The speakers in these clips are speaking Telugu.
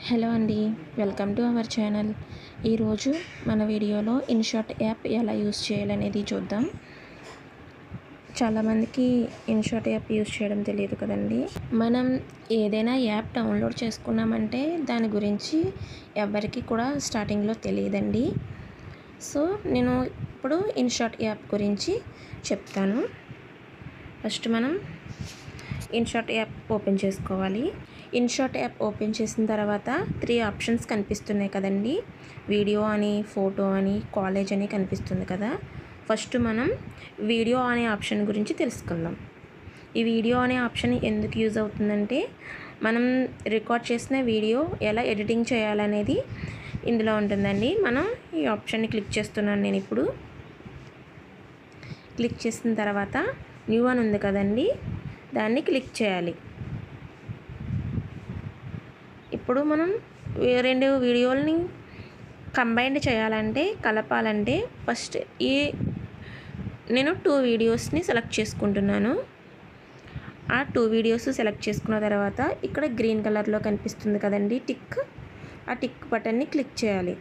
హలో అండి, వెల్కమ్ టు అవర్ ఛానల్. ఈరోజు మన వీడియోలో ఇన్షాట్ యాప్ ఎలా యూస్ చేయాలనేది చూద్దాం. చాలామందికి ఇన్షాట్ యాప్ యూస్ చేయడం తెలియదు కదండి. మనం ఏదైనా యాప్ డౌన్లోడ్ చేసుకున్నామంటే దాని గురించి ఎవరికి కూడా స్టార్టింగ్లో తెలియదండి. సో నేను ఇప్పుడు ఇన్షాట్ యాప్ గురించి చెప్తాను. ఫస్ట్ మనం ఇన్షాట్ యాప్ ఓపెన్ చేసుకోవాలి. ఇన్షాట్ యాప్ ఓపెన్ చేసిన తర్వాత 3 ఆప్షన్స్ కనిపిస్తున్నాయి కదండి. వీడియో అని, ఫోటో అని, కాలేజ్ అని కనిపిస్తుంది కదా. ఫస్ట్ మనం వీడియో అనే ఆప్షన్ గురించి తెలుసుకుందాం. ఈ వీడియో అనే ఆప్షన్ ఎందుకు యూజ్ అవుతుందంటే, మనం రికార్డ్ చేసిన వీడియో ఎలా ఎడిటింగ్ చేయాలనేది ఇందులో ఉంటుందండి. మనం ఈ ఆప్షన్ని క్లిక్ చేస్తున్నాను నేను ఇప్పుడు. క్లిక్ చేసిన తర్వాత న్యూ అని ఉంది కదండి, దాన్ని క్లిక్ చేయాలి. ఇప్పుడు మనం 2 వీడియోలని కంబైన్డ్ చేయాలంటే, కలపాలంటే ఫస్ట్ నేను 2 వీడియోస్ని సెలెక్ట్ చేసుకుంటున్నాను. ఆ 2 వీడియోస్ సెలెక్ట్ చేసుకున్న తర్వాత ఇక్కడ గ్రీన్ కలర్లో కనిపిస్తుంది కదండి టిక్, ఆ టిక్ బటన్ని క్లిక్ చేయాలి.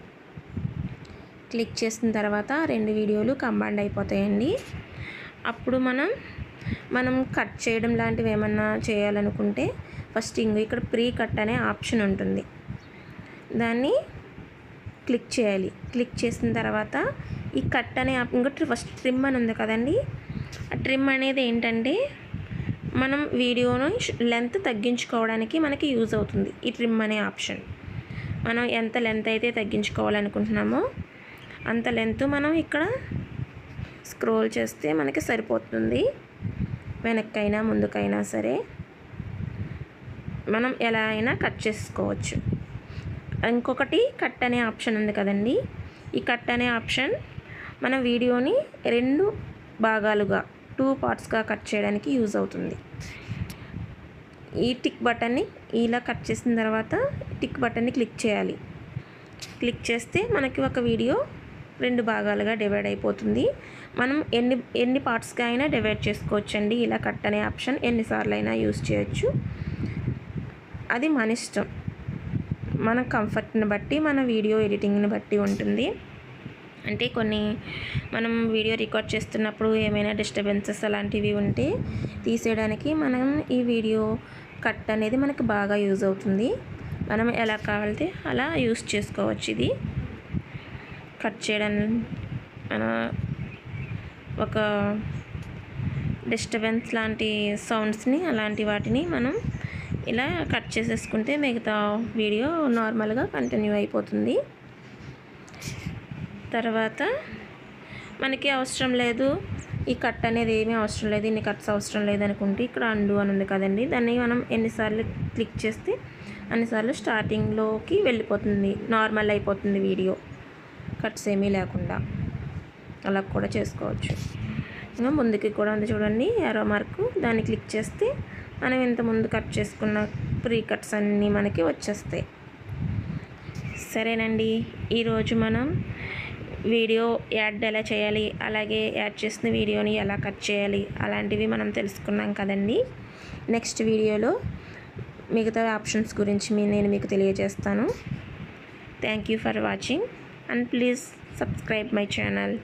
క్లిక్ చేసిన తర్వాత 2 వీడియోలు కంబైన్డ్ అయిపోతాయండి. అప్పుడు మనం కట్ చేయడం లాంటివి ఏమన్నా చేయాలనుకుంటే ఫస్ట్ ఇక్కడ ప్రీ కట్ అనే ఆప్షన్ ఉంటుంది, దాన్ని క్లిక్ చేయాలి. క్లిక్ చేసిన తర్వాత ఈ కట్ అనే ఇంకోటి ఫస్ట్ ట్రిమ్ అని ఉంది కదండి. ఆ ట్రిమ్ అనేది ఏంటంటే, మనం వీడియోను లెంత్ తగ్గించుకోవడానికి మనకి యూజ్ అవుతుంది ఈ ట్రిమ్ అనే ఆప్షన్. మనం ఎంత లెంత్ అయితే తగ్గించుకోవాలనుకుంటున్నామో అంత లెంత్ మనం ఇక్కడ స్క్రోల్ చేస్తే మనకి సరిపోతుంది. వెనక్కైనా ముందుకైనా సరే మనం ఎలా అయినా కట్ చేసుకోవచ్చు. ఇంకొకటి కట్ అనే ఆప్షన్ ఉంది కదండి. ఈ కట్ అనే ఆప్షన్ మన వీడియోని 2 భాగాలుగా 2 పార్ట్స్గా కట్ చేయడానికి యూజ్ అవుతుంది. ఈ టిక్ బటన్ని ఇలా కట్ చేసిన తర్వాత టిక్ బటన్ని క్లిక్ చేయాలి. క్లిక్ చేస్తే మనకి ఒక వీడియో 2 భాగాలుగా డివైడ్ అయిపోతుంది. మనం ఎన్ని పార్ట్స్గా అయినా డివైడ్ చేసుకోవచ్చండి. ఇలా కట్ అనే ఆప్షన్ ఎన్నిసార్లు అయినా యూజ్ చేయొచ్చు. అది మన ఇష్టం, మన కంఫర్ట్ని బట్టి, మన వీడియో ఎడిటింగ్ని బట్టి ఉంటుంది. అంటే మనం వీడియో రికార్డ్ చేస్తున్నప్పుడు ఏమైనా డిస్టర్బెన్సెస్ అలాంటివి ఉంటే తీసేయడానికి మనం ఈ వీడియో కట్ అనేది మనకు బాగా యూజ్ అవుతుంది. మనం ఎలా కావాలితే అలా యూజ్ చేసుకోవచ్చు. ఇది కట్ చేయడం ఒక డిస్టర్బెన్స్ లాంటి సౌండ్స్ని, అలాంటి వాటిని మనం ఇలా కట్ చేసేసుకుంటే మిగతా వీడియో నార్మల్గా కంటిన్యూ అయిపోతుంది. తర్వాత మనకి అవసరం లేదు, ఈ కట్ అనేది ఏమీ అవసరం లేదు, ఇన్ని కట్స్ అవసరం లేదనుకుంటే ఇక్కడ అండు అని ఉంది కదండి, దాన్ని మనం ఎన్నిసార్లు క్లిక్ చేస్తే అన్నిసార్లు స్టార్టింగ్లోకి వెళ్ళిపోతుంది, నార్మల్ అయిపోతుంది వీడియో, కట్స్ ఏమీ లేకుండా. అలా కూడా చేసుకోవచ్చు. ఇంకా ముందుకి కూడా ఉంది చూడండి యారో మార్కు, దాన్ని క్లిక్ చేస్తే మనం ఇంతకుముందు కట్ చేసుకున్న ప్రీ కట్స్ అన్నీ మనకి వచ్చేస్తాయి. సరేనండి, ఈరోజు మనం వీడియో యాడ్ ఎలా చేయాలి, అలాగే యాడ్ చేసిన వీడియోని ఎలా కట్ చేయాలి అలాంటివి మనం తెలుసుకున్నాం కదండి. నెక్స్ట్ వీడియోలో మిగతా ఆప్షన్స్ గురించి నేను మీకు తెలియజేస్తాను. Thank you for watching and please subscribe my channel.